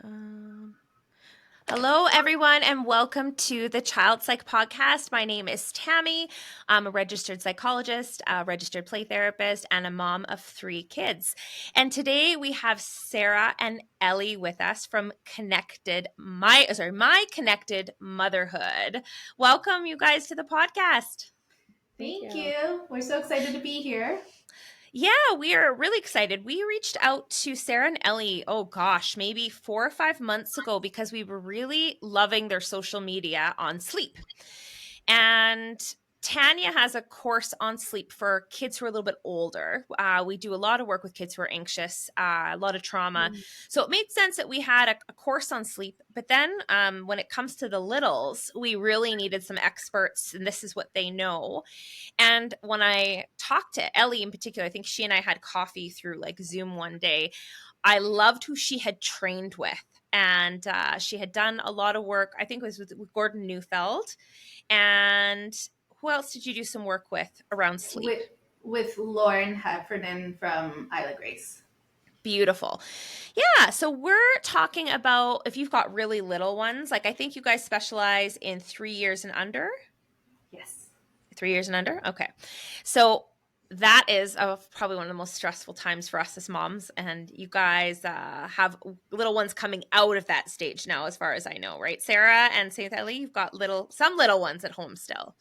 Um, Hello, everyone, and welcome to the Child Psych Podcast. My name is Tammy. I'm a registered psychologist, a registered play therapist, and a mom of 3 kids. And today we have Sarah and Elli with us from My Connected Motherhood. Welcome, you guys, to the podcast. Thank you. We're so excited to be here. Yeah, we are really excited. We reached out to Sarah and Elli, oh gosh, maybe 4 or 5 months ago because we were really loving their social media on sleep. And Tanya has a course on sleep for kids who are a little bit older. We do a lot of work with kids who are anxious, a lot of trauma. So it made sense that we had a course on sleep. But then when it comes to the littles, we really needed some experts, and this is what they know. And when I talked to Elli in particular, I think she and I had coffee through like Zoom one day. I loved who she had trained with. And she had done a lot of work, I think it was with Gordon Neufeld. And who else did you do some work with around sleep? With Lauren Heffernan from Isla Grace. Beautiful. Yeah. So we're talking about if you've got really little ones, like I think you guys specialize in 3 years and under. Yes. 3 years and under? Okay. So that is probably one of the most stressful times for us as moms. And you guys have little ones coming out of that stage now, as far as I know, right? Sarah and St. Elli, you've got some little ones at home still.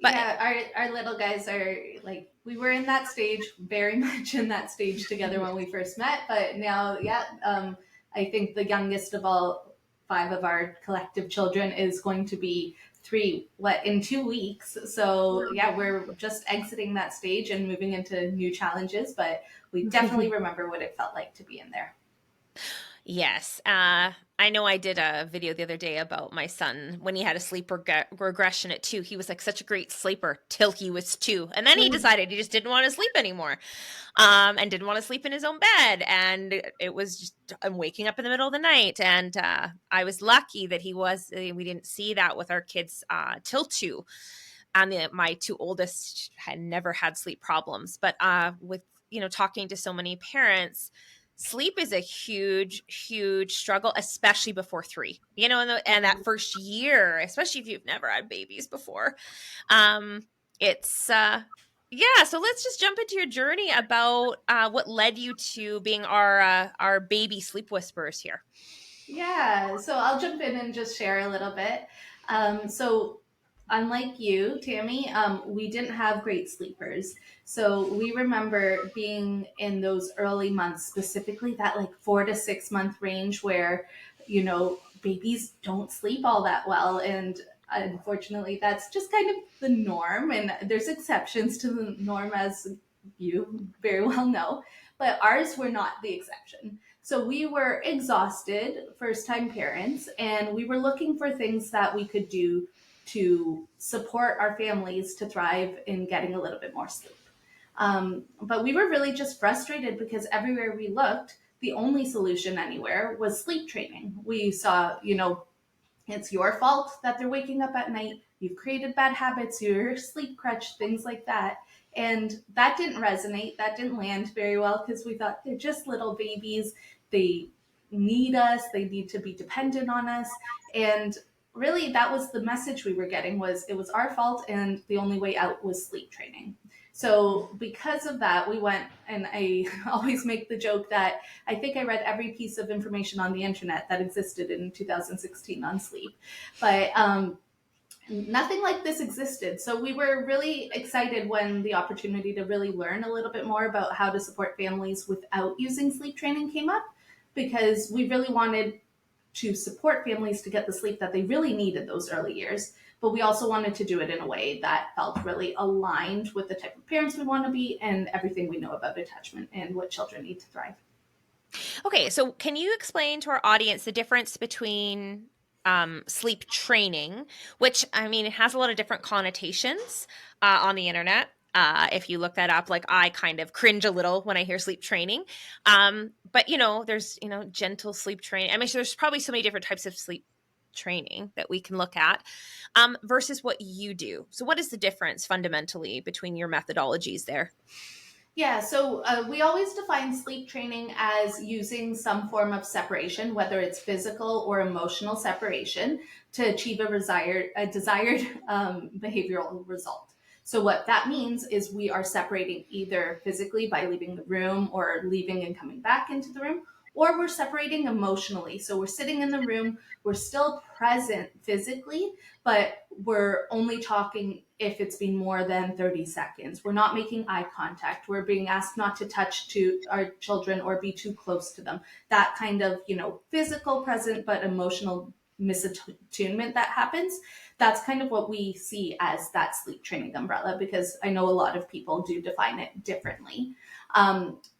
But Yeah, our little guys are like, we were in that stage, very much in that stage together when we first met. But now, I think the youngest of all 5 of our collective children is going to be 3 in 2 weeks. So yeah, we're just exiting that stage and moving into new challenges, but we definitely remember what it felt like to be in there. yes, I know I did a video the other day about my son when he had a sleep regression at 2. He was like such a great sleeper till he was 2. And then he decided he just didn't want to sleep anymore, and didn't want to sleep in his own bed. And it was just I'm waking up in the middle of the night. And I was lucky that we didn't see that with our kids till 2. And my 2 oldest had never had sleep problems. But with, talking to so many parents, sleep is a huge, huge struggle, especially before 3, and that first year, especially if you've never had babies before. It's, yeah. So let's just jump into your journey about what led you to being our baby sleep whisperers here. Yeah, so I'll jump in and just share a little bit. So, unlike you, Tammy, we didn't have great sleepers. So, we remember being in those early months, specifically that like 4 to 6 month range where, babies don't sleep all that well. And unfortunately, that's just kind of the norm. And there's exceptions to the norm, as you very well know. But ours were not the exception. So we were exhausted, first time parents, and we were looking for things that we could do to support our families to thrive in getting a little bit more sleep. But we were really just frustrated because everywhere we looked, the only solution anywhere was sleep training. We saw, it's your fault that they're waking up at night. You've created bad habits, you're sleep crutch, things like that. And that didn't resonate. That didn't land very well because we thought they're just little babies. They need us. They need to be dependent on us. And really, that was the message we were getting, was it was our fault and the only way out was sleep training. So because of that, we went, and I always make the joke that I think I read every piece of information on the internet that existed in 2016 on sleep. But nothing like this existed. So we were really excited when the opportunity to really learn a little bit more about how to support families without using sleep training came up, because we really wanted to support families to get the sleep that they really need in those early years. But we also wanted to do it in a way that felt really aligned with the type of parents we want to be and everything we know about attachment and what children need to thrive. Okay, so can you explain to our audience the difference between sleep training, which I mean, it has a lot of different connotations on the internet. If you look that up, like I kind of cringe a little when I hear sleep training. But there's gentle sleep training. I mean, so there's probably so many different types of sleep training that we can look at versus what you do. So, what is the difference fundamentally between your methodologies there? Yeah, so we always define sleep training as using some form of separation, whether it's physical or emotional separation, to achieve a desired behavioral result. So what that means is we are separating either physically by leaving the room or leaving and coming back into the room, or we're separating emotionally. So we're sitting in the room, we're still present physically, but we're only talking if it's been more than 30 seconds. We're not making eye contact. We're being asked not to touch to our children or be too close to them. That kind of, physical present but emotional misattunement that happens. That's kind of what we see as that sleep training umbrella, because I know a lot of people do define it differently.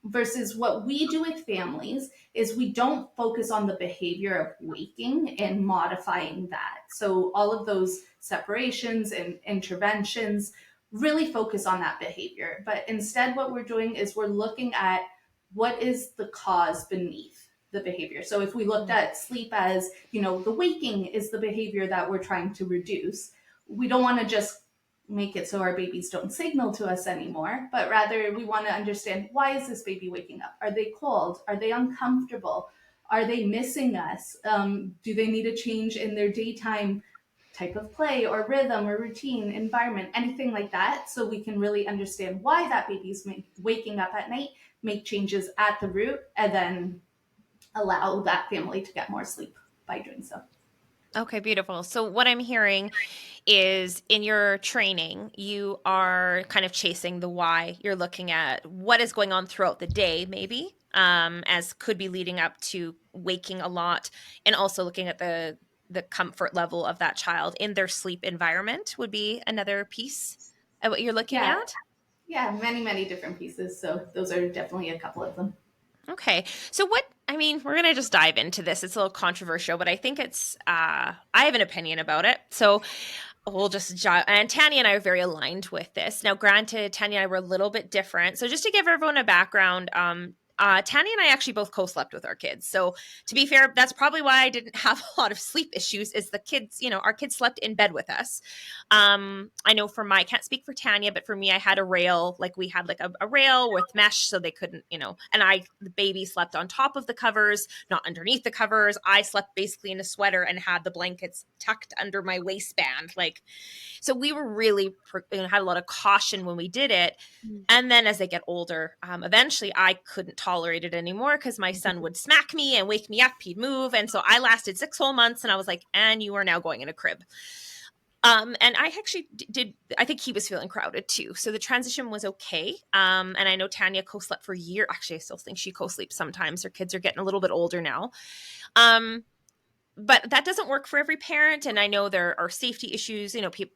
Versus what we do with families is we don't focus on the behavior of waking and modifying that. So all of those separations and interventions really focus on that behavior. But instead, what we're doing is we're looking at what is the cause beneath the behavior. So if we looked at sleep as, the waking is the behavior that we're trying to reduce, we don't want to just make it so our babies don't signal to us anymore, but rather we want to understand, why is this baby waking up? Are they cold? Are they uncomfortable? Are they missing us? Do they need a change in their daytime type of play or rhythm or routine, environment, anything like that? So we can really understand why that baby's waking up at night, make changes at the root, and then allow that family to get more sleep by doing so. Okay, beautiful. So what I'm hearing is in your training, you are kind of chasing the why. You're looking at what is going on throughout the day, maybe, as could be leading up to waking a lot, and also looking at the comfort level of that child in their sleep environment would be another piece of what you're looking Yeah, at. yeah, many, many different pieces. So those are definitely a couple of them. Okay. So I mean, we're going to just dive into this. It's a little controversial, but I think I have an opinion about it. So we'll just and Tanya and I are very aligned with this. Now, granted, Tanya and I were a little bit different. So just to give everyone a background, Tanya and I actually both co-slept with our kids. So to be fair, that's probably why I didn't have a lot of sleep issues, is the kids, our kids slept in bed with us. I know I can't speak for Tanya, but for me, I had a rail, like we had like a rail with mesh so they couldn't, and the baby slept on top of the covers, not underneath the covers. I slept basically in a sweater and had the blankets tucked under my waistband. So we were really, had a lot of caution when we did it. And then as they get older, eventually I couldn't tolerate it anymore because my son would smack me and wake me up. He'd move. And so I lasted 6 whole months, and I was like, and you are now going in a crib. And I actually I think he was feeling crowded too. So the transition was okay. And I know Tanya co-slept for a year. Actually, I still think she co-sleeps sometimes. Her kids are getting a little bit older now. But that doesn't work for every parent. And I know there are safety issues. People,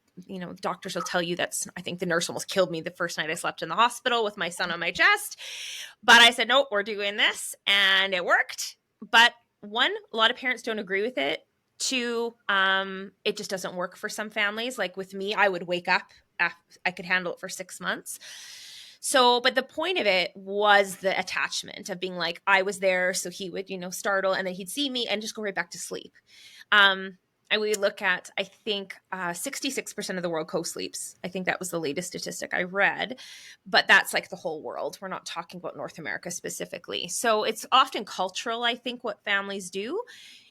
doctors will tell you I think the nurse almost killed me the first night I slept in the hospital with my son on my chest. But I said, nope, we're doing this. And it worked. But one, a lot of parents don't agree with it. Two, it just doesn't work for some families. Like with me, I would wake up. I could handle it for 6 months. So, but the point of it was the attachment of being like, I was there. So he would, startle, and then he'd see me and just go right back to sleep. And we look at, I think, 66% of the world co-sleeps. I think that was the latest statistic I read. But that's like the whole world. We're not talking about North America specifically. So it's often cultural, I think, what families do.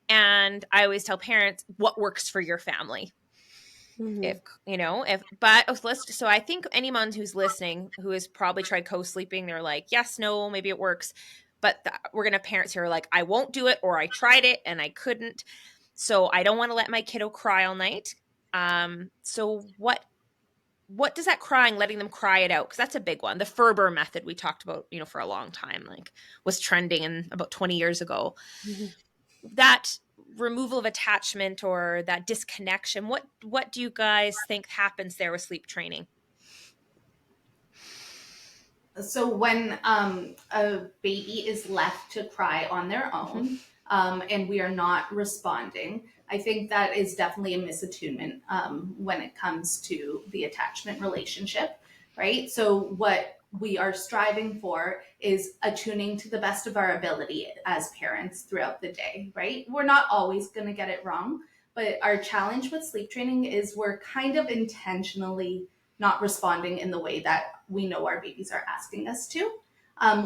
And I always tell parents what works for your family. So I think anyone who's listening who has probably tried co-sleeping, they're like, yes, no, maybe it works. But we're going to have parents who are like, I won't do it, or I tried it and I couldn't. So I don't want to let my kiddo cry all night. So what does that crying, letting them cry it out? Because that's a big one. The Ferber method we talked about, for a long time, was trending in about 20 years ago. That removal of attachment or that disconnection, what do you guys think happens there with sleep training? So when a baby is left to cry on their own, and we are not responding, I think that is definitely a misattunement when it comes to the attachment relationship, right? So what we are striving for is attuning to the best of our ability as parents throughout the day, right? We're not always going to get it wrong, but our challenge with sleep training is we're kind of intentionally not responding in the way that we know our babies are asking us to,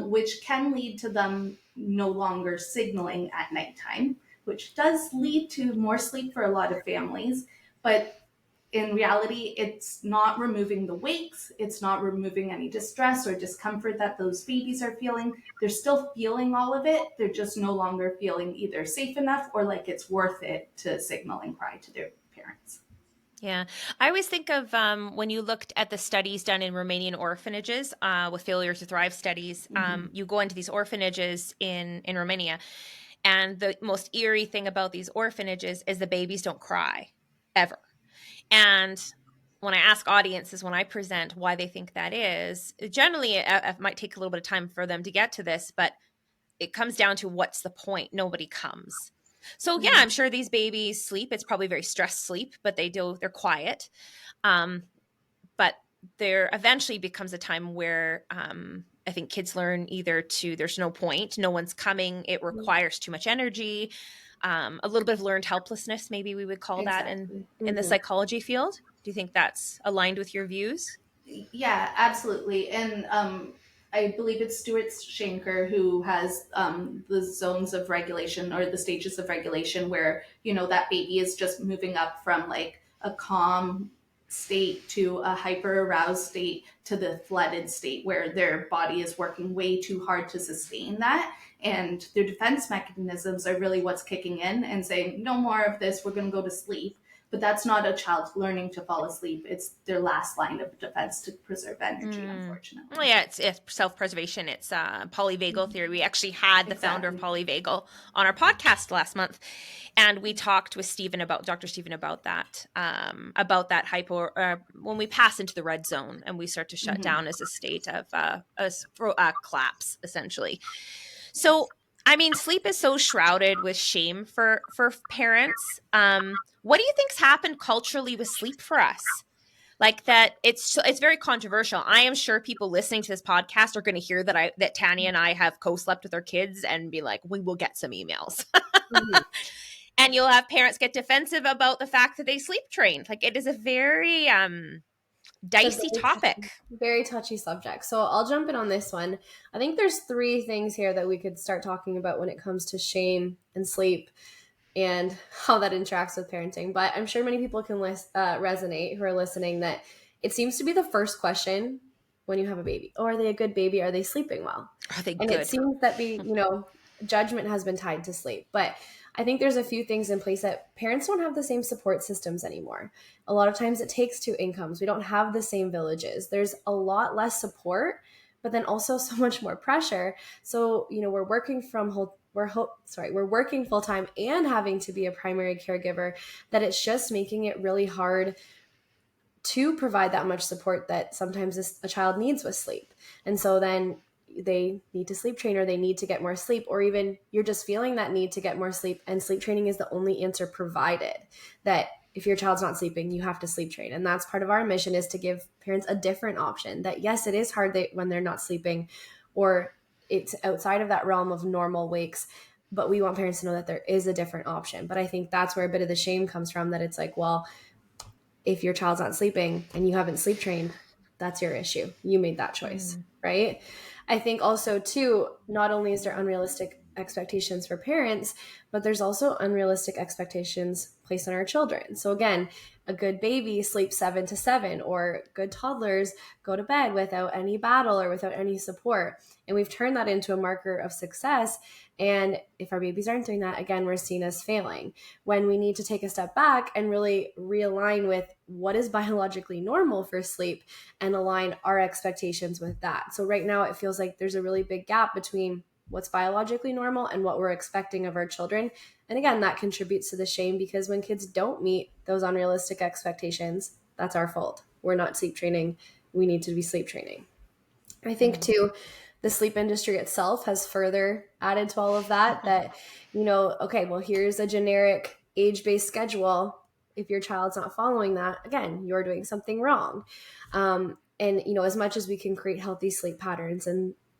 which can lead to them no longer signaling at nighttime, which does lead to more sleep for a lot of families. But in reality, it's not removing the wakes. It's not removing any distress or discomfort that those babies are feeling. They're still feeling all of it. They're just no longer feeling either safe enough or like it's worth it to signal and cry to their parents. Yeah. I always think of when you looked at the studies done in Romanian orphanages with Failure to Thrive studies, Mm-hmm. you go into these orphanages in Romania, and the most eerie thing about these orphanages is the babies don't cry ever. And when I ask audiences, when I present why they think that is, generally it might take a little bit of time for them to get to this, but it comes down to what's the point? Nobody comes. So yeah, I'm sure these babies sleep. It's probably very stressed sleep, but they're quiet. Um, but there eventually becomes a time where I think kids learn either to there's no point, no one's coming, it requires too much energy, a little bit of learned helplessness, maybe we would call that Exactly. in the psychology field. Do you think that's aligned with your views? Yeah, absolutely. And I believe it's Stuart Shanker who has the zones of regulation or the stages of regulation where, you know, that baby is just moving up from like a calm state to a hyper aroused state to the flooded state where their body is working way too hard to sustain that. And their defense mechanisms are really what's kicking in and saying, no more of this, we're going to go to sleep. But that's not a child learning to fall asleep. It's their last line of defense to preserve energy, unfortunately. Well, yeah, it's self-preservation. It's polyvagal theory. We actually had the founder of Exactly. polyvagal on our podcast last month, and we talked with Dr. Stephen, about that hypo when we pass into the red zone and we start to shut Mm-hmm. down as a state of collapse, essentially. So, I mean, sleep is so shrouded with shame for parents. What do you think's happened culturally with sleep for us? Like that, it's very controversial. I am sure people listening to this podcast are going to hear that Tanya and I have co-slept with our kids and be like, we will get some emails. Mhm. And you'll have parents get defensive about the fact that they sleep trained. Like it is a very It's dicey a topic. very touchy subject. So I'll jump in on this one. I think there's three things here that we could start talking about when it comes to shame and sleep and how that interacts with parenting. But I'm sure many people can resonate who are listening that it seems to be the first question when you have a baby. Oh, are they a good baby? Are they sleeping well? Are they And it good? seems that judgment has been tied to sleep. But I think there's a few things in place that parents don't have the same support systems anymore. A lot of times it takes two incomes. We don't have the same villages. There's a lot less support, but then also so much more pressure. So, we're working we're working full time and having to be a primary caregiver, that it's just making it really hard to provide that much support that sometimes a child needs with sleep. And so then they need to sleep train, or they need to get more sleep, or even you're just feeling that need to get more sleep, and sleep training is the only answer provided. That if your child's not sleeping, you have to sleep train. And that's part of our mission, is to give parents a different option, that yes, it is hard when they're not sleeping, or it's outside of that realm of normal wakes, but we want parents to know that there is a different option. But I think that's where a bit of the shame comes from, that it's like, well, if your child's not sleeping and you haven't sleep trained, that's your issue. You made that choice, right? I think also too, not only is there unrealistic expectations for parents, but there's also unrealistic expectations placed on our children. So again, a good baby sleeps 7 to 7, or good toddlers go to bed without any battle or without any support. And we've turned that into a marker of success. And if our babies aren't doing that, again, we're seen as failing, when we need to take a step back and really realign with what is biologically normal for sleep and align our expectations with that. So right now it feels like there's a really big gap between what's biologically normal and what we're expecting of our children. And again, that contributes to the shame, because when kids don't meet those unrealistic expectations, that's our fault. We're not sleep training. We need to be sleep training. I think too, the sleep industry itself has further added to all of that, okay, well, here's a generic age-based schedule. If your child's not following that, again, you're doing something wrong. As much as we can create healthy sleep patterns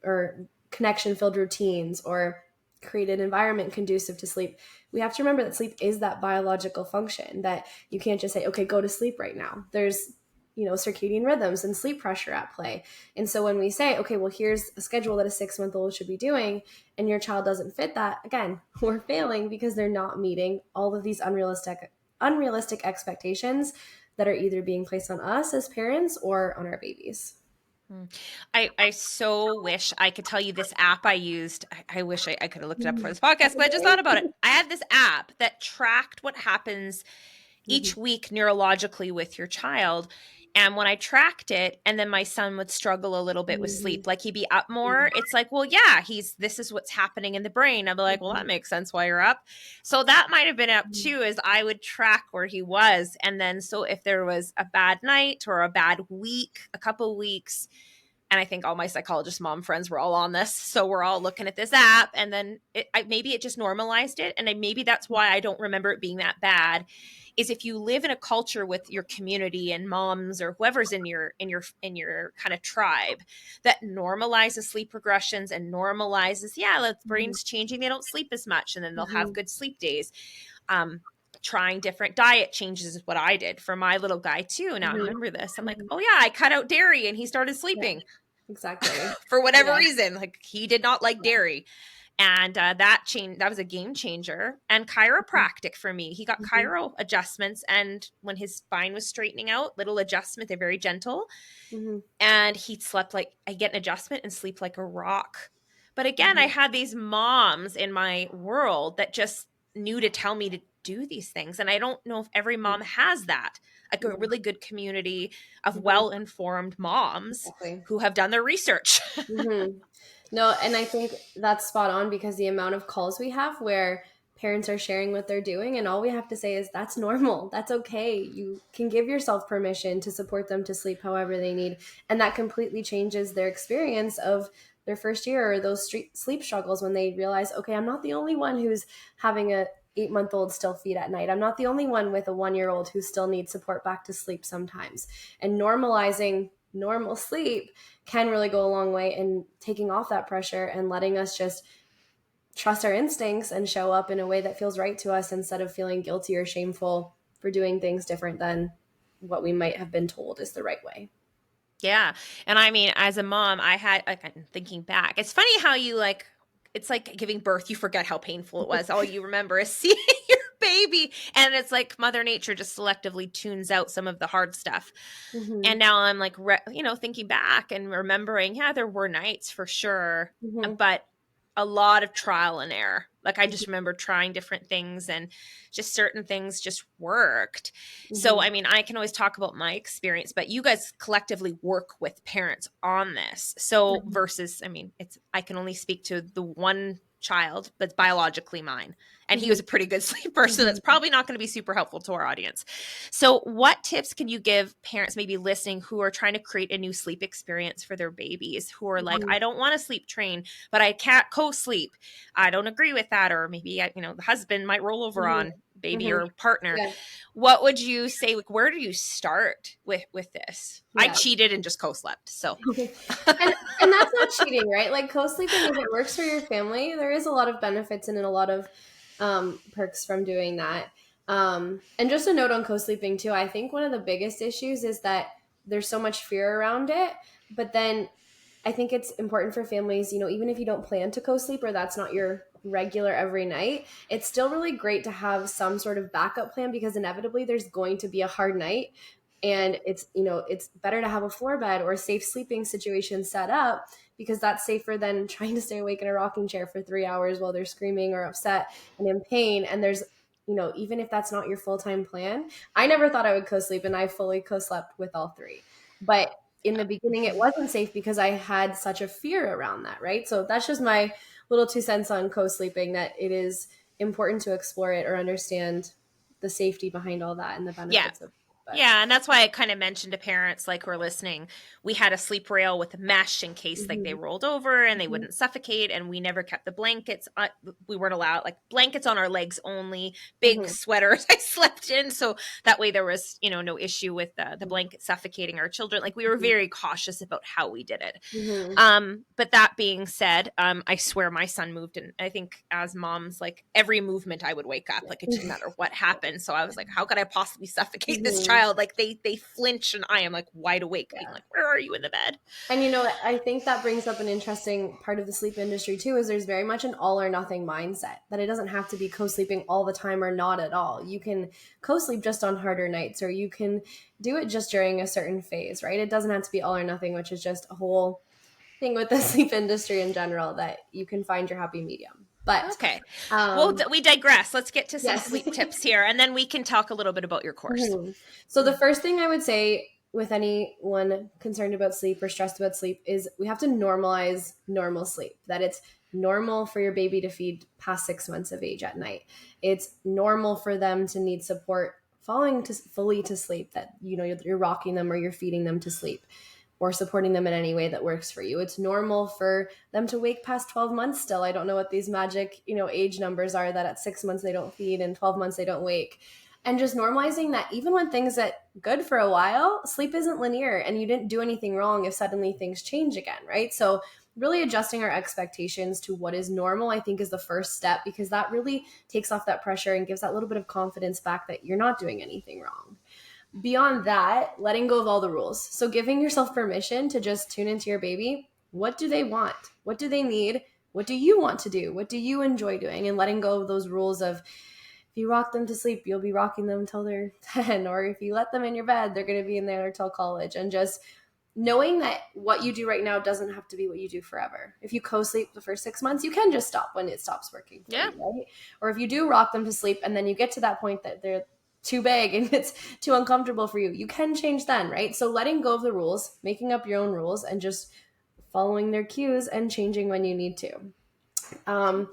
or connection-filled routines, or create an environment conducive to sleep, we have to remember that sleep is that biological function, that you can't just say, okay, go to sleep right now. There's circadian rhythms and sleep pressure at play. And so when we say, okay, well, here's a schedule that a 6-month-old should be doing, and your child doesn't fit that, again, we're failing because they're not meeting all of these unrealistic expectations that are either being placed on us as parents or on our babies. I so wish I could tell you this app I used. I wish I could have looked it up for this podcast, but I just thought about it. I had this app that tracked what happens each week neurologically with your child. And when I tracked it, and then my son would struggle a little bit with sleep, like he'd be up more. It's like, well, yeah, this is what's happening in the brain. I'd be like, well, that makes sense why you're up. So that might have been up too, is I would track where he was. And then, so if there was a bad night or a bad week, a couple weeks, and I think all my psychologist mom friends were all on this. So we're all looking at this app, and then maybe it just normalized it. And maybe that's why I don't remember it being that bad. Is if you live in a culture with your community and moms or whoever's in your kind of tribe that normalizes sleep regressions and normalizes, the brain's changing, they don't sleep as much, and then they'll have good sleep days. Trying different diet changes is what I did for my little guy too. Now I remember this. I'm like, oh yeah, I cut out dairy and he started sleeping. Yeah, exactly. For whatever reason, like he did not like dairy. And that was a game changer. And chiropractic for me, he got chiro adjustments. And when his spine was straightening out, little adjustment, they're very gentle. And he slept like, I get an adjustment and sleep like a rock. But again, I had these moms in my world that just knew to tell me to do these things. And I don't know if every mom has that, like a really good community of well-informed moms who have done their research. No, and I think that's spot on, because the amount of calls we have where parents are sharing what they're doing, and all we have to say is that's normal. That's okay. You can give yourself permission to support them to sleep however they need. And that completely changes their experience of their first year or those sleep struggles, when they realize, okay, I'm not the only one who's having a 8-month-old still feed at night. I'm not the only one with a 1-year-old who still needs support back to sleep sometimes. And normalizing normal sleep can really go a long way in taking off that pressure and letting us just trust our instincts and show up in a way that feels right to us, instead of feeling guilty or shameful for doing things different than what we might have been told is the right way. Yeah. And I mean, as a mom, I'm thinking back, it's funny how it's like giving birth. You forget how painful it was. All you remember is seeing your baby. And it's like Mother Nature just selectively tunes out some of the hard stuff. And now I'm like, thinking back and remembering, there were nights for sure, but a lot of trial and error. Like I just remember trying different things, and just certain things just worked. So, I mean, I can always talk about my experience, but you guys collectively work with parents on this. So versus, I mean, I can only speak to the one child that's biologically mine. And he was a pretty good sleeper, so that's probably not going to be super helpful to our audience. So what tips can you give parents maybe listening who are trying to create a new sleep experience for their babies, who are like, I don't want to sleep train, but I can't co-sleep. I don't agree with that. Or maybe, the husband might roll over on baby or partner. Yeah. What would you say? Like, where do you start with this? Yeah. I cheated and just co-slept. So, and that's not cheating, right? Like co-sleeping, if it works for your family, there is a lot of benefits and a lot of perks from doing that. And just a note on co-sleeping too, I think one of the biggest issues is that there's so much fear around it, but then I think it's important for families, even if you don't plan to co-sleep or that's not your regular every night, it's still really great to have some sort of backup plan, because inevitably there's going to be a hard night, and it's better to have a floor bed or a safe sleeping situation set up, because that's safer than trying to stay awake in a rocking chair for 3 hours while they're screaming or upset and in pain. And there's, even if that's not your full-time plan, I never thought I would co-sleep, and I fully co-slept with all three. But in the beginning, it wasn't safe because I had such a fear around that, right? So that's just my little 2 cents on co-sleeping, that it is important to explore it or understand the safety behind all that and the benefits of it. Yeah, and that's why I kind of mentioned to parents like who are listening, we had a sleep rail with a mesh in case like they rolled over and they wouldn't suffocate, and we never kept the blankets. We weren't allowed like blankets on our legs only, big sweaters I slept in, so that way there was no issue with the blanket suffocating our children. Like we were very cautious about how we did it. But that being said, I swear my son moved, and I think as moms, like every movement I would wake up, like it didn't matter what happened. So I was like, how could I possibly suffocate this child? child, like they flinch and I am like wide awake being like, where are you in the bed? And, you know, I think that brings up an interesting part of the sleep industry too, is there's very much an all or nothing mindset, that it doesn't have to be co-sleeping all the time or not at all. You can co-sleep just on harder nights, or you can do it just during a certain phase, right? It doesn't have to be all or nothing, which is just a whole thing with the sleep industry in general, that you can find your happy medium. But okay, well, we digress. Let's get to some yes. sleep tips here, and then we can talk a little bit about your course. So the first thing I would say with anyone concerned about sleep or stressed about sleep is we have to normalize normal sleep, that it's normal for your baby to feed past 6 months of age at night. It's normal for them to need support falling fully to sleep, that, you know, you're rocking them or you're feeding them to sleep, or supporting them in any way that works for you. It's normal for them to wake past 12 months still. I don't know what these magic, you know, age numbers are, that at 6 months they don't feed and 12 months they don't wake. And just normalizing that even when things get good for a while, sleep isn't linear, and you didn't do anything wrong if suddenly things change again, right? So really adjusting our expectations to what is normal, I think, is the first step, because that really takes off that pressure and gives that little bit of confidence back that you're not doing anything wrong. Beyond that, letting go of all the rules. So giving yourself permission to just tune into your baby. What do they want? What do they need? What do you want to do? What do you enjoy doing? And letting go of those rules of, if you rock them to sleep, you'll be rocking them until they're 10. Or if you let them in your bed, they're going to be in there until college. And just knowing that what you do right now doesn't have to be what you do forever. If you co-sleep the first 6 months, you can just stop when it stops working for you, right? Or if you do rock them to sleep and then you get to that point that they're too big and it's too uncomfortable for you, you can change then, right? So letting go of the rules, making up your own rules, and just following their cues and changing when you need to.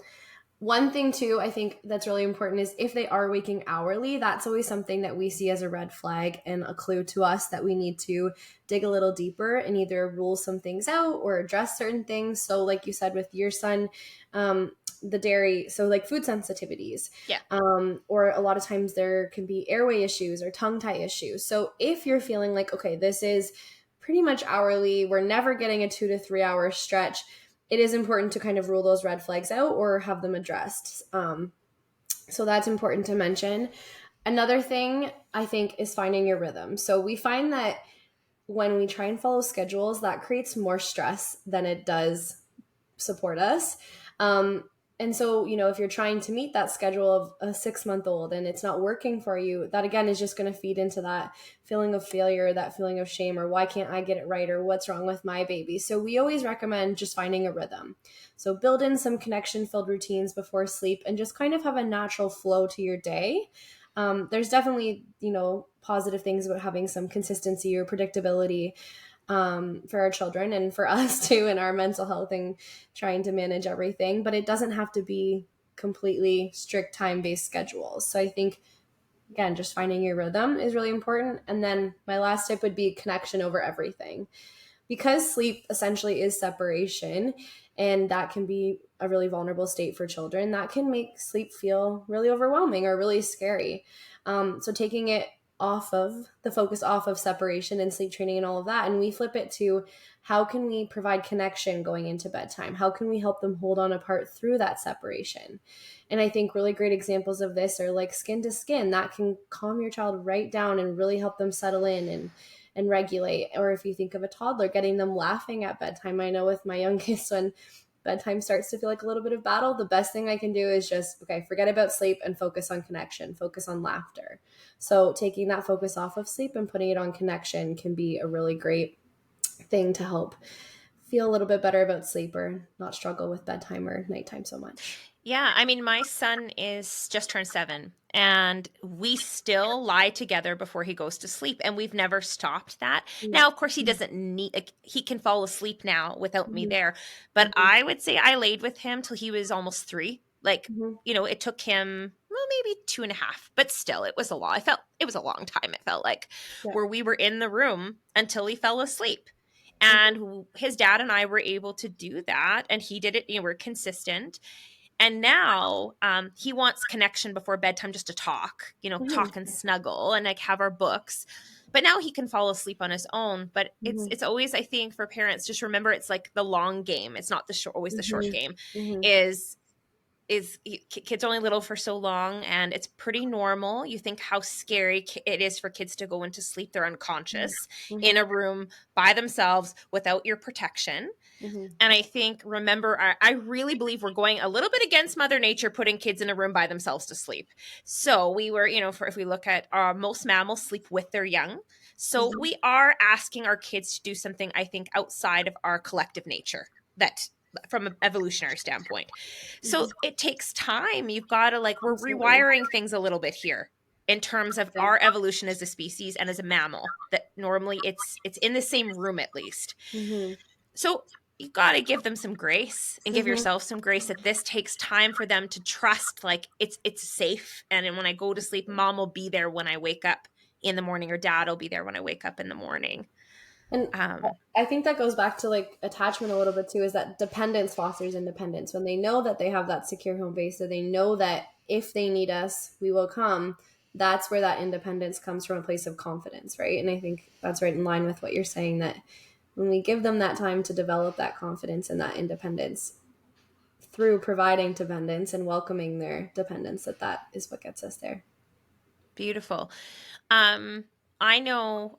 One thing too, I think that's really important is if they are waking hourly, that's always something that we see as a red flag and a clue to us that we need to dig a little deeper and either rule some things out or address certain things. So like you said with your son, the dairy, so like food sensitivities, or a lot of times there can be airway issues or tongue tie issues. So if you're feeling like, okay, this is pretty much hourly, we're never getting a 2 to 3 hour stretch, it is important to kind of rule those red flags out or have them addressed. So that's important to mention. Another thing I think is finding your rhythm. So we find that when we try and follow schedules, that creates more stress than it does support us. And so, you know, if you're trying to meet that schedule of a 6-month-old and it's not working for you, that again is just going to feed into that feeling of failure, that feeling of shame, or why can't I get it right, or what's wrong with my baby? So we always recommend just finding a rhythm. So build in some connection-filled routines before sleep and just kind of have a natural flow to your day. There's definitely, you know, positive things about having some consistency or predictability for our children and for us too in our mental health and trying to manage everything, but it doesn't have to be completely strict time-based schedules. So I think, again, just finding your rhythm is really important. And then my last tip would be connection over everything. Because sleep essentially is separation, and that can be a really vulnerable state for children, that can make sleep feel really overwhelming or really scary. So taking it off of the focus off of separation and sleep training and all of that, and we flip it to how can we provide connection going into bedtime? How can we help them hold on apart through that separation? And I think really great examples of this are like Skin to Skin. That can calm your child right down and really help them settle in and regulate. Or if you think of a toddler, getting them laughing at bedtime. I know with my youngest, when bedtime starts to feel like a little bit of battle, the best thing I can do is just, okay, forget about sleep and focus on connection, focus on laughter. So taking that focus off of sleep and putting it on connection can be a really great thing to help feel a little bit better about sleep or not struggle with bedtime or nighttime so much. Yeah, I mean, my son is just turned 7, and we still lie together before he goes to sleep, and we've never stopped that. Now, of course, he doesn't need, like, he can fall asleep now without me there, but I would say I laid with him till he was almost 3. Like, you know, it took him, well, maybe 2.5, but still, it was a lot. It was a long time, it felt like, where we were in the room until he fell asleep. And his dad and I were able to do that, and he did it, you know, we're consistent. And now he wants connection before bedtime just to talk, you know, talk and snuggle and like have our books. But now he can fall asleep on his own. But it's always, I think, for parents, just remember it's like the long game. It's not always the short game. Is kids are only little for so long, and it's pretty normal. You think how scary it is for kids to go into sleep. They're unconscious in a room by themselves without your protection. And I think, remember, I really believe we're going a little bit against Mother Nature, putting kids in a room by themselves to sleep. So we were, if we look at most mammals sleep with their young. So we are asking our kids to do something, I think, outside of our collective nature, that from an evolutionary standpoint. So it takes time. You've got to we're rewiring things a little bit here in terms of our evolution as a species and as a mammal, that normally it's in the same room at least. So you got to give them some grace and give yourself some grace that this takes time for them to trust, it's safe. And when I go to sleep, mom will be there when I wake up in the morning, or dad will be there when I wake up in the morning. And I think that goes back to attachment a little bit too, is that dependence fosters independence. When they know that they have that secure home base, so they know that if they need us, we will come. That's where that independence comes from, a place of confidence, right? And I think that's right in line with what you're saying, that when we give them that time to develop that confidence and that independence through providing dependence and welcoming their dependence, that is what gets us there. Beautiful. I know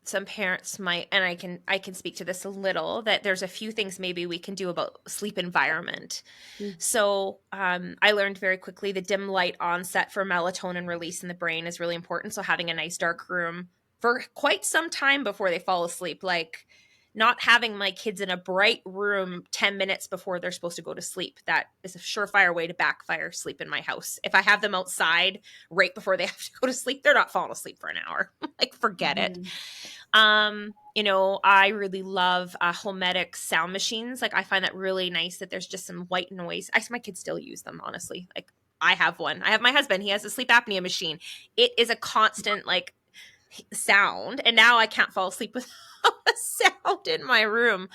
some parents might, and I can speak to this a little, that there's a few things maybe we can do about sleep environment. So I learned very quickly the dim light onset for melatonin release in the brain is really important. So having a nice dark room for quite some time before they fall asleep, not having my kids in a bright room 10 minutes before they're supposed to go to sleep. That is a surefire way to backfire sleep in my house. If I have them outside right before they have to go to sleep, they're not falling asleep for an hour. Forget it. I really love Homedic sound machines. I find that really nice, that there's just some white noise. My kids still use them, honestly. I have one. I have my husband. He has a sleep apnea machine. It is a constant sound, and now I can't fall asleep without a sound in my room.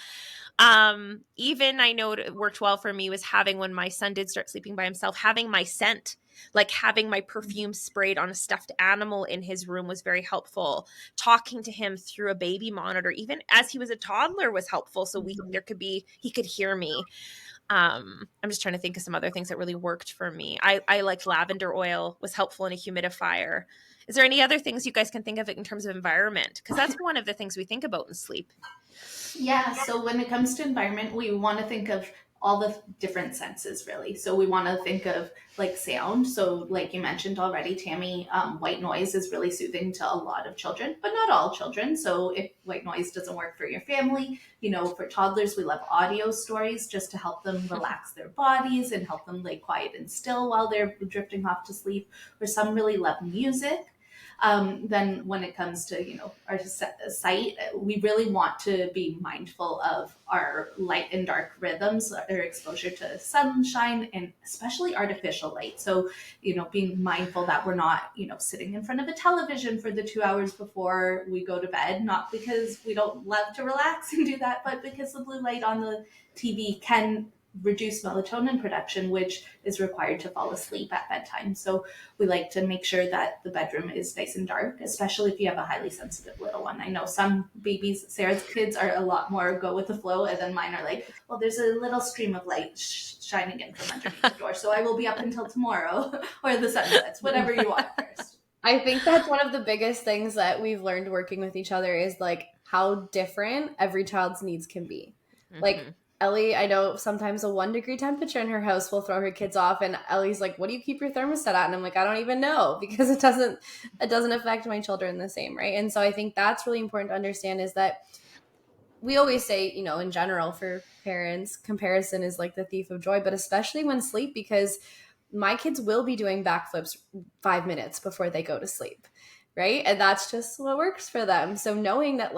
Even I know it worked well for me was having, when my son did start sleeping by himself, having my scent, having my perfume sprayed on a stuffed animal in his room was very helpful. Talking to him through a baby monitor, even as he was a toddler, was helpful. So he could hear me. I'm just trying to think of some other things that really worked for me. I liked lavender oil, was helpful in a humidifier. Is there any other things you guys can think of in terms of environment? Because that's one of the things we think about in sleep. Yeah, so when it comes to environment, we want to think of all the different senses, really. So we want to think of sound. So like you mentioned already, Tammy, white noise is really soothing to a lot of children, but not all children. So if white noise doesn't work for your family, for toddlers, we love audio stories just to help them relax their bodies and help them lay quiet and still while they're drifting off to sleep. Or some really love music. Then when it comes to, our sight, we really want to be mindful of our light and dark rhythms, our exposure to sunshine and especially artificial light. So, being mindful that we're not, sitting in front of a television for the 2 hours before we go to bed, not because we don't love to relax and do that, but because the blue light on the TV can reduce melatonin production, which is required to fall asleep at bedtime. So we like to make sure that the bedroom is nice and dark, especially if you have a highly sensitive little one. I know some babies, Sarah's kids are a lot more go with the flow, and then mine are well, there's a little stream of light shining in from underneath the door, so I will be up until tomorrow or the sun sets, whatever you want first. I think that's one of the biggest things that we've learned working with each other is how different every child's needs can be. Ellie, I know sometimes a 1 degree temperature in her house will throw her kids off, and Ellie's what do you keep your thermostat at? And I'm I don't even know, because it doesn't affect my children the same, right? And so I think that's really important to understand, is that we always say, in general for parents, comparison is the thief of joy, but especially when sleep, because my kids will be doing backflips 5 minutes before they go to sleep, right? And that's just what works for them. So knowing that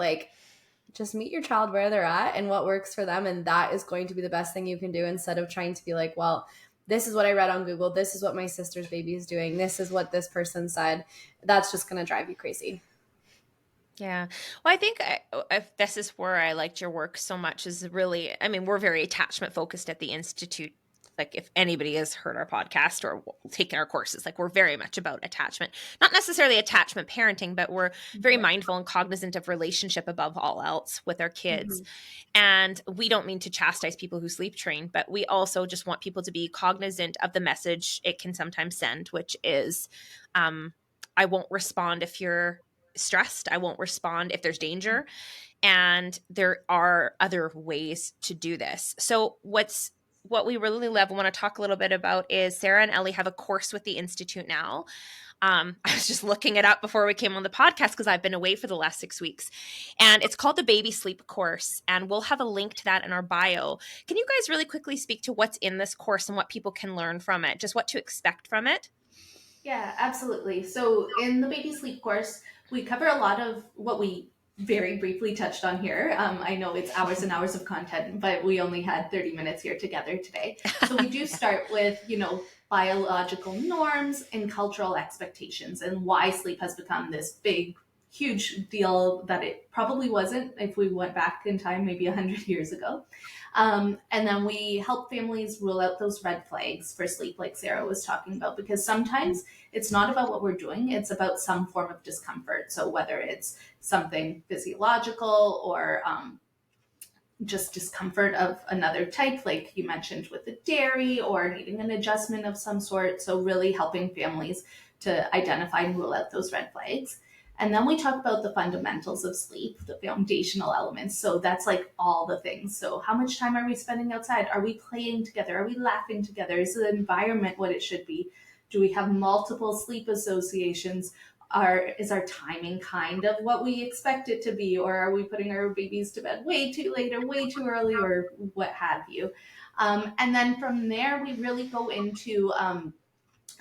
just meet your child where they're at and what works for them. And that is going to be the best thing you can do, instead of trying to be well, this is what I read on Google. This is what my sister's baby is doing. This is what this person said. That's just going to drive you crazy. Yeah. Well, I think if this is where I liked your work so much, is really, we're very attachment focused at the Institute like if anybody has heard our podcast or taken our courses, like we're very much about attachment, not necessarily attachment parenting, but we're very mindful and cognizant of relationship above all else with our kids. And we don't mean to chastise people who sleep train, but we also just want people to be cognizant of the message it can sometimes send, which is, I won't respond if you're stressed. I won't respond if there's danger. And there are other ways to do this. So what we really love and want to talk a little bit about is Sarah and Elli have a course with the Institute now. I was just looking it up before we came on the podcast because I've been away for the last 6 weeks. And it's called the Baby Sleep Course. And we'll have a link to that in our bio. Can you guys really quickly speak to what's in this course and what people can learn from it, just what to expect from it? Yeah, absolutely. So in the baby sleep course, we cover a lot of what we very briefly touched on here. I know it's hours and hours of content, but we only had 30 minutes here together today. So we do start with, biological norms and cultural expectations and why sleep has become this big, huge deal that it probably wasn't if we went back in time, maybe 100 years ago. And then we help families rule out those red flags for sleep, like Sarah was talking about, because sometimes it's not about what we're doing, it's about some form of discomfort. So whether it's something physiological or just discomfort of another type, like you mentioned with the dairy, or needing an adjustment of some sort. So really helping families to identify and rule out those red flags. And then we talk about the fundamentals of sleep, the foundational elements. So that's like all the things. So how much time are we spending outside? Are we playing together? Are we laughing together? Is the environment what it should be? Do we have multiple sleep associations? Is our timing kind of what we expect it to be? Or are we putting our babies to bed way too late or way too early or what have you? And then from there, we really go into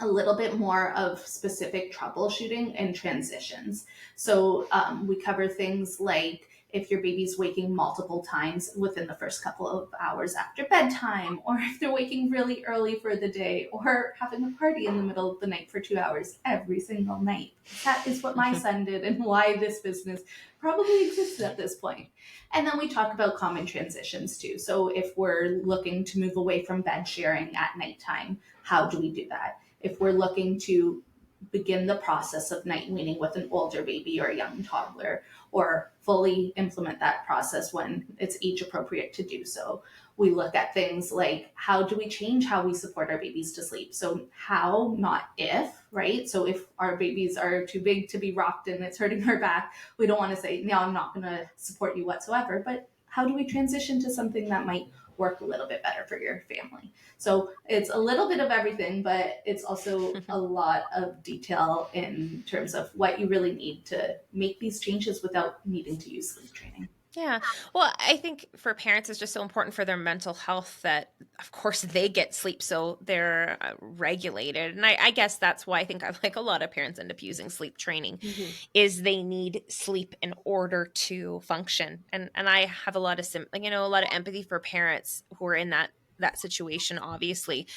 a little bit more of specific troubleshooting and transitions. So we cover things like if your baby's waking multiple times within the first couple of hours after bedtime, or if they're waking really early for the day, or having a party in the middle of the night for 2 hours every single night. That is what my son did and why this business probably exists at this point. And then we talk about common transitions too. So if we're looking to move away from bed sharing at nighttime, how do we do that? If we're looking to begin the process of night weaning with an older baby or a young toddler, or fully implement that process when it's age appropriate to do so. We look at things like, how do we change how we support our babies to sleep? So how, not if, right? So if our babies are too big to be rocked and it's hurting our back, we don't want to say, no, I'm not going to support you whatsoever. But how do we transition to something that might work a little bit better for your family? So it's a little bit of everything, but it's also a lot of detail in terms of what you really need to make these changes without needing to use sleep training. Yeah. Well, I think for parents, it's just so important for their mental health that, of course, they get sleep so they're regulated. And I guess that's why I think like a lot of parents end up using sleep training is they need sleep in order to function. And I have a lot of, a lot of empathy for parents who are in that situation, obviously.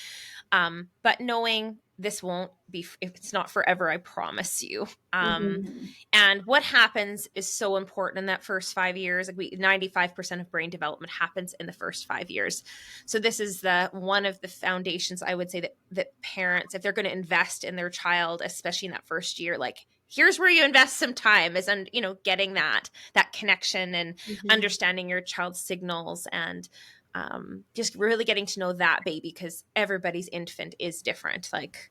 But knowing this won't be, if it's not forever, I promise you. And what happens is so important in that first 5 years. Like 95% of brain development happens in the first 5 years. So this is one of the foundations I would say that parents, if they're going to invest in their child, especially in that first year, like here's where you invest some time is, and getting that connection and understanding your child's signals and just really getting to know that baby, because everybody's infant is different. Like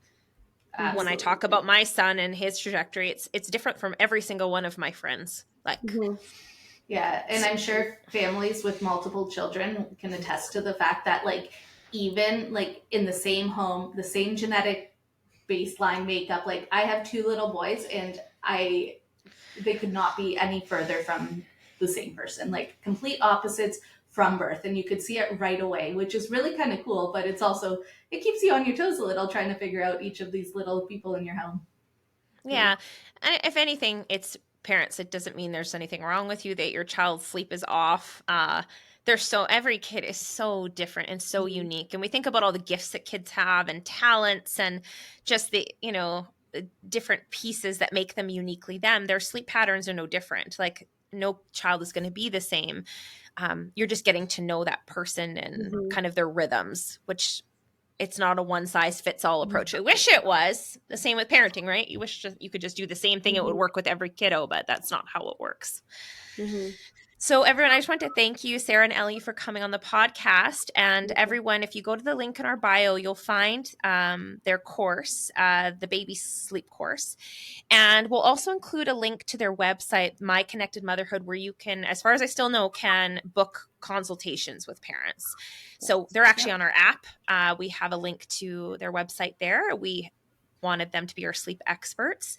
when I talk about my son and his trajectory, it's different from every single one of my friends. Like, yeah. And I'm sure families with multiple children can attest to the fact that like, even like in the same home, the same genetic baseline makeup, like I have 2 little boys and they could not be any further from the same person, like complete opposites from birth. And you could see it right away, which is really kind of cool, but it's also, it keeps you on your toes a little trying to figure out each of these little people in your home. Yeah. And if anything, it's parents. It doesn't mean there's anything wrong with you, that your child's sleep is off. Every kid is so different and so unique. And we think about all the gifts that kids have and talents and just the different pieces that make them uniquely them. Their sleep patterns are no different. Like no child is going to be the same. You're just getting to know that person and kind of their rhythms, which it's not a one size fits all approach. I wish it was the same with parenting, right? You wish you could just do the same thing. It would work with every kiddo, but that's not how it works. Mm-hmm. So everyone, I just want to thank you, Sarah and Ellie, for coming on the podcast. And everyone, if you go to the link in our bio, you'll find their course, the baby sleep course. And we'll also include a link to their website, My Connected Motherhood, where you can, as far as I still know, can book consultations with parents. So they're actually on our app. We have a link to their website there. We wanted them to be our sleep experts.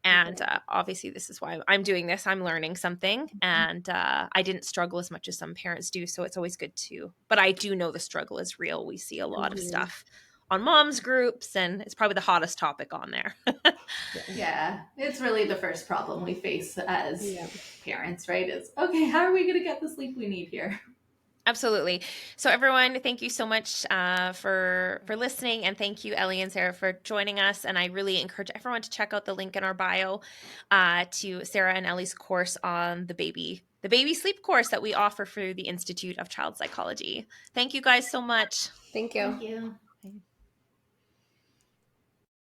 And obviously, this is why I'm doing this. I'm learning something. And I didn't struggle as much as some parents do. So it's always good to. But I do know the struggle is real. We see a lot of stuff on moms groups, and it's probably the hottest topic on there. Yeah, it's really the first problem we face as parents, right? Is, okay, how are we going to get the sleep we need here? Absolutely. So everyone, thank you so much for listening, and thank you, Ellie and Sarah, for joining us. And I really encourage everyone to check out the link in our bio to Sarah and Ellie's course on the baby sleep course that we offer through the Institute of Child Psychology. Thank you guys so much. Thank you. Thank you.